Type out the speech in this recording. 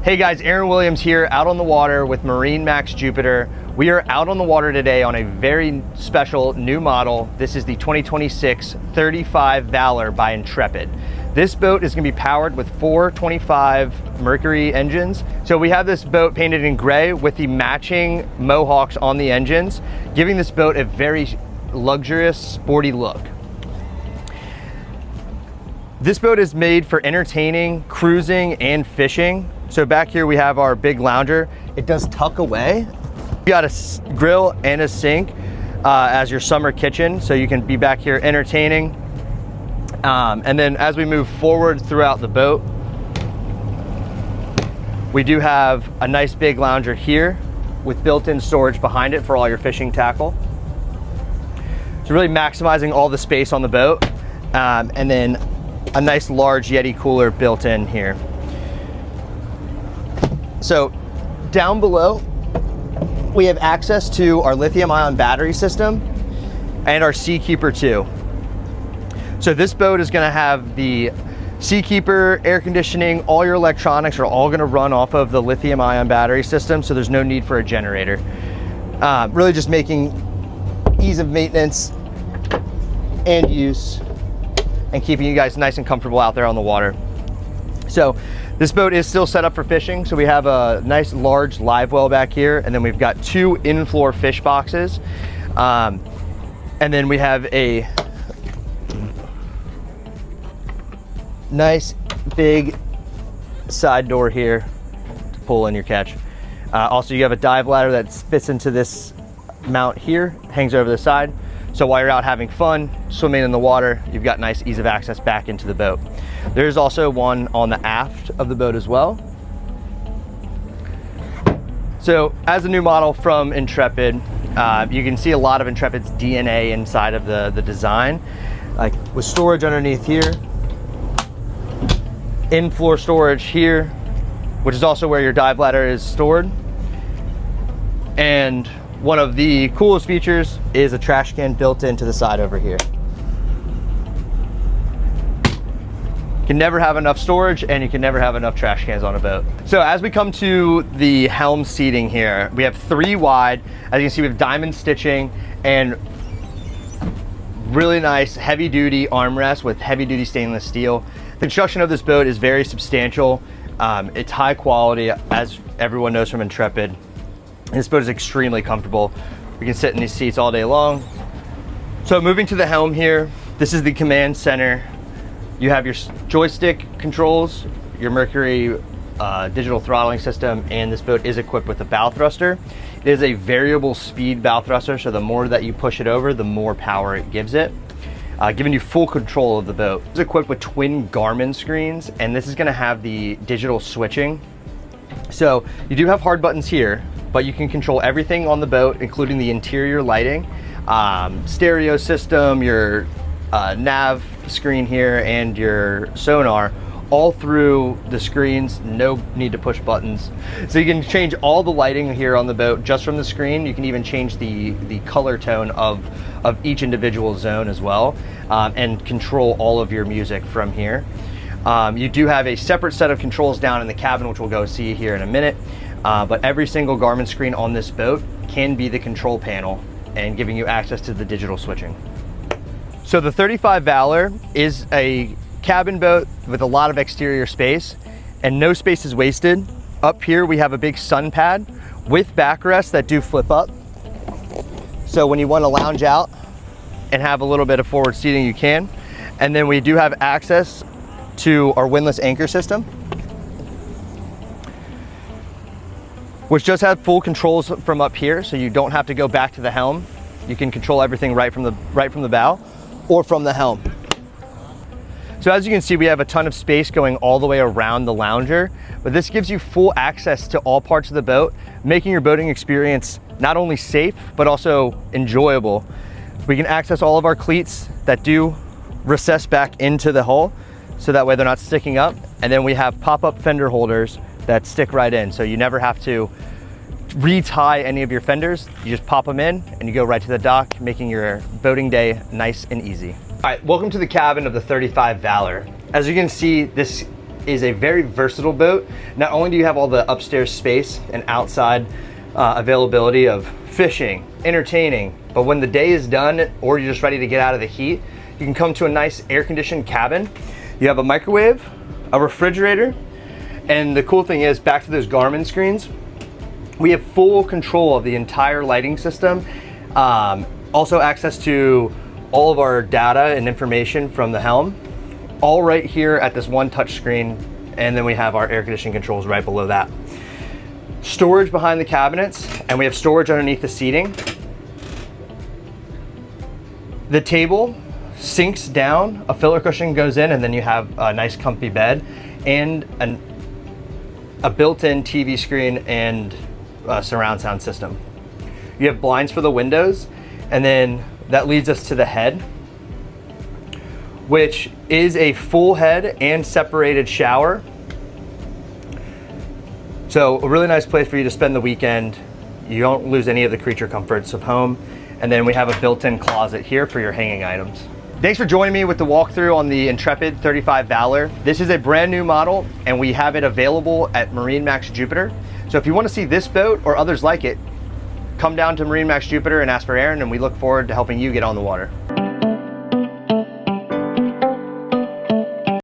Hey guys, Aaron Williams here, out on the water with MarineMax Jupiter. We are out on the water today on a very special new model. This is the 2026 35 Valor by Intrepid. This boat is gonna be powered with 425 Mercury engines. So we have this boat painted in gray with the matching Mohawks on the engines, giving this boat a very luxurious, sporty look. This boat is made for entertaining, cruising, and fishing. So back here we have our big lounger. It does tuck away. You got a grill and a sink as your summer kitchen, so you can be back here entertaining. And then as we move forward throughout the boat, we do have a nice big lounger here with built-in storage behind it for all your fishing tackle. So really maximizing all the space on the boat. And then a nice large Yeti cooler built in here. So down below, we have access to our lithium-ion battery system and our Seakeeper 2. So this boat is gonna have the Seakeeper, air conditioning, all your electronics are all gonna run off of the lithium-ion battery system, so there's no need for a generator. Really just making ease of maintenance and use and keeping you guys nice and comfortable out there on the water. So this boat is still set up for fishing. So we have a nice large live well back here, and then we've got 2 in-floor fish boxes. And then we have a nice big side door here to pull in your catch. Also, you have a dive ladder that fits into this mount here, hangs over the side. So while you're out having fun, swimming in the water, you've got nice ease of access back into the boat. There's also one on the aft of the boat as well. So as a new model from Intrepid, you can see a lot of Intrepid's DNA inside of the design, like with storage underneath here, in-floor storage here, which is also where your dive ladder is stored. And one of the coolest features is a trash can built into the side over here. You can never have enough storage, and you can never have enough trash cans on a boat. So as we come to the helm seating here, we have 3 wide. As you can see, we have diamond stitching and really nice heavy duty armrest with heavy duty stainless steel. The construction of this boat is very substantial. It's high quality, as everyone knows from Intrepid. This boat is extremely comfortable. We can sit in these seats all day long. So moving to the helm here, this is the command center. You have your joystick controls, your Mercury digital throttling system, and this boat is equipped with a bow thruster. It is a variable speed bow thruster, so the more that you push it over, the more power it gives it, giving you full control of the boat. It's equipped with twin Garmin screens, and this is gonna have the digital switching. So you do have hard buttons here, but you can control everything on the boat, including the interior lighting, stereo system, your nav screen here, and your sonar, all through the screens. No need to push buttons. So you can change all the lighting here on the boat just from the screen. You can even change the color tone of each individual zone as well, and control all of your music from here. You do have a separate set of controls down in the cabin, which we'll go see here in a minute. But every single Garmin screen on this boat can be the control panel and giving you access to the digital switching. So the 35 Valor is a cabin boat with a lot of exterior space, and no space is wasted. Up here we have a big sun pad with backrests that do flip up. So when you want to lounge out and have a little bit of forward seating, you can. And then we do have access to our windlass anchor system, which does have full controls from up here, so you don't have to go back to the helm. You can control everything right from the bow or from the helm. So as you can see, we have a ton of space going all the way around the lounger, but this gives you full access to all parts of the boat, making your boating experience not only safe, but also enjoyable. We can access all of our cleats that do recess back into the hull, so that way they're not sticking up. And then we have pop-up fender holders that stick right in, so you never have to retie any of your fenders. You just pop them in and you go right to the dock, making your boating day nice and easy. All right, welcome to the cabin of the 35 Valor. As you can see, this is a very versatile boat. Not only do you have all the upstairs space and outside availability of fishing, entertaining, but when the day is done or you're just ready to get out of the heat, you can come to a nice air-conditioned cabin. You have a microwave, a refrigerator, and the cool thing is, back to those Garmin screens, we have full control of the entire lighting system. Also access to all of our data and information from the helm, all right here at this one touch screen, and then we have our air conditioning controls right below that. Storage behind the cabinets, and we have storage underneath the seating. The table sinks down, a filler cushion goes in, and then you have a nice comfy bed and a built-in TV screen and surround sound system. You have blinds for the windows, and then that leads us to the head, which is a full head and separated shower. So a really nice place for you to spend the weekend. You don't lose any of the creature comforts of home. And then we have a built-in closet here for your hanging items. Thanks for joining me with the walkthrough on the Intrepid 35 Valor. This is a brand new model, and we have it available at MarineMax Jupiter. So if you want to see this boat or others like it, come down to MarineMax Jupiter and ask for Aaron, and we look forward to helping you get on the water.